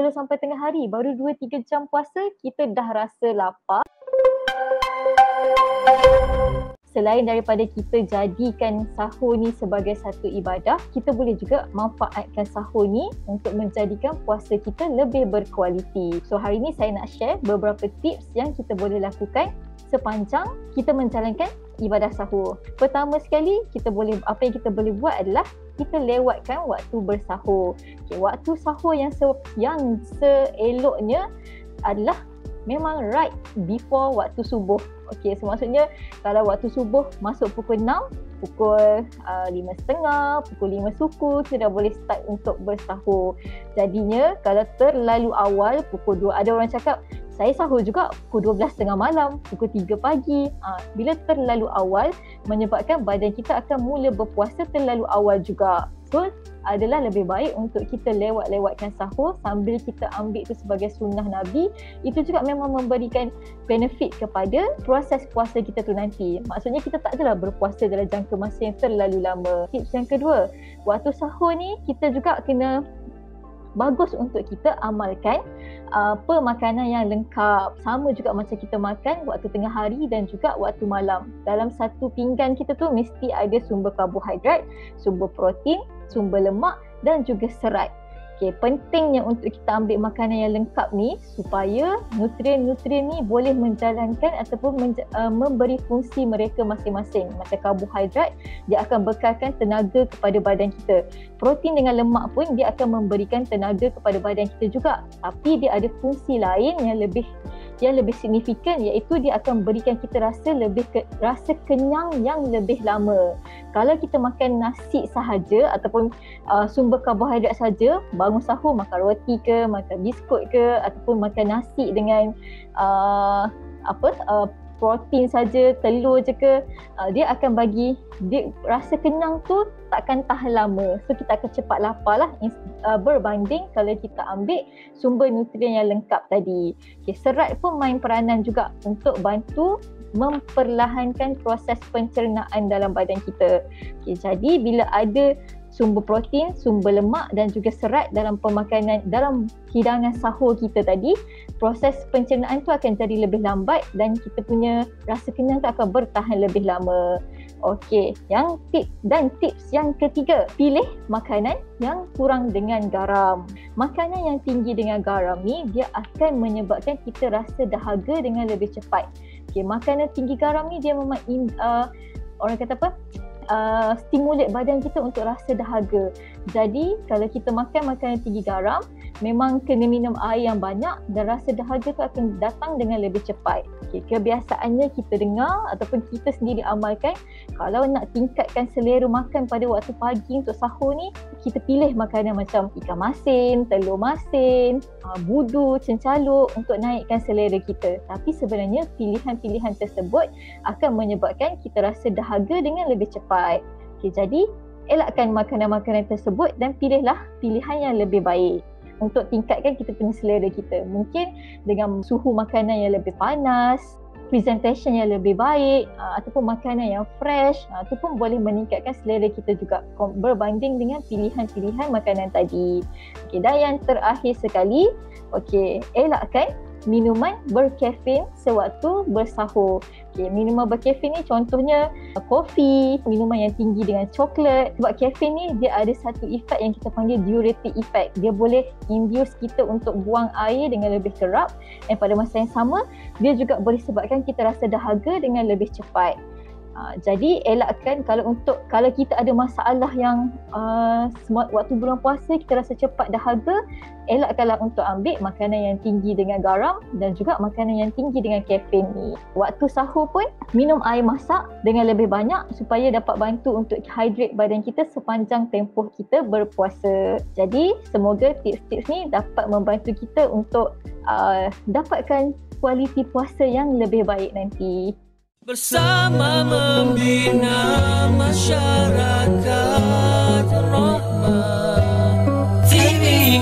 sebelum sampai tengah hari, baru 2-3 jam puasa, kita dah rasa lapar. Selain daripada kita jadikan sahur ni sebagai satu ibadah, kita boleh juga manfaatkan sahur ni untuk menjadikan puasa kita lebih berkualiti. So hari ni saya nak share beberapa tips yang kita boleh lakukan sepanjang kita menjalankan ibadah sahur. Pertama sekali, apa yang kita boleh buat adalah kita lewatkan waktu bersahur. Waktu sahur yang seeloknya adalah memang right before waktu subuh. So maksudnya kalau waktu subuh masuk pukul 6, pukul 5.30, pukul 5 suku, kita dah boleh start untuk bersahur. Jadinya kalau terlalu awal pukul 2, ada orang cakap saya sahur juga pukul 12.30 malam, pukul 3 pagi. Bila terlalu awal menyebabkan badan kita akan mula berpuasa terlalu awal juga. So adalah lebih baik untuk kita lewatkan sahur sambil kita ambil itu sebagai sunnah Nabi. Itu juga memang memberikan benefit kepada proses puasa kita tu nanti. Maksudnya kita tak adalah berpuasa dalam jangka masa yang terlalu lama. Tips yang kedua, waktu sahur ni kita juga kena bagus untuk kita amalkan pemakanan yang lengkap. Sama juga macam kita makan waktu tengah hari dan juga waktu malam. Dalam satu pinggan kita tu mesti ada sumber karbohidrat, sumber protein, sumber lemak dan juga serat. Pentingnya untuk kita ambil makanan yang lengkap ni supaya nutrien-nutrien ni boleh menjalankan ataupun memberi fungsi mereka masing-masing. Macam karbohidrat, dia akan bekalkan tenaga kepada badan kita. Protein dengan lemak pun dia akan memberikan tenaga kepada badan kita juga. Tapi dia ada fungsi lain yang lebih signifikan, iaitu dia akan berikan kita rasa kenyang yang lebih lama. Kalau kita makan nasi sahaja ataupun sumber karbohidrat saja, bangun sahur makan roti ke, makan biskut ke, ataupun makan nasi dengan protein saja, telur je ke, dia akan bagi rasa kenyang tu takkan tahan lama. So kita akan cepat lapar lah berbanding kalau kita ambil sumber nutrien yang lengkap tadi. Serat pun main peranan juga untuk bantu memperlahankan proses pencernaan dalam badan kita. Jadi bila ada sumber protein, sumber lemak dan juga serat dalam pemakanan, dalam hidangan sahur kita tadi, proses pencernaan tu akan jadi lebih lambat dan kita punya rasa kenyang tu akan bertahan lebih lama. Tips yang ketiga, pilih makanan yang kurang dengan garam. Makanan yang tinggi dengan garam ni dia akan menyebabkan kita rasa dahaga dengan lebih cepat. Makanan tinggi garam ni dia memang orang kata stimulate badan kita untuk rasa dahaga. Jadi kalau kita makan makanan tinggi garam, memang kena minum air yang banyak dan rasa dahaga tu akan datang dengan lebih cepat. Kebiasaannya kita dengar ataupun kita sendiri amalkan, kalau nak tingkatkan selera makan pada waktu pagi untuk sahur ni, kita pilih makanan macam ikan masin, telur masin, budu, cencaluk untuk naikkan selera kita. Tapi sebenarnya pilihan-pilihan tersebut akan menyebabkan kita rasa dahaga dengan lebih cepat. Jadi elakkan makanan-makanan tersebut dan pilihlah pilihan yang lebih baik untuk tingkatkan kita punya selera kita. Mungkin dengan suhu makanan yang lebih panas, presentation yang lebih baik, ataupun makanan yang fresh, itu pun boleh meningkatkan selera kita juga berbanding dengan pilihan-pilihan makanan tadi. Dan yang terakhir sekali, elakkan minuman berkafein sewaktu bersahur. Minuman berkafein ni contohnya kopi, minuman yang tinggi dengan coklat. Sebab kafein ni dia ada satu efek yang kita panggil diuretic effect. Dia boleh induce kita untuk buang air dengan lebih kerap, dan pada masa yang sama dia juga boleh sebabkan kita rasa dahaga dengan lebih cepat. Jadi elakkan kalau kita ada masalah yang waktu bulan puasa kita rasa cepat dahaga, elakkanlah untuk ambil makanan yang tinggi dengan garam dan juga makanan yang tinggi dengan kafein ni. Waktu sahur pun minum air masak dengan lebih banyak supaya dapat bantu untuk hydrate badan kita sepanjang tempoh kita berpuasa. Jadi semoga tips-tips ni dapat membantu kita untuk dapatkan kualiti puasa yang lebih baik nanti. Bersama membina masyarakat rahmat TV.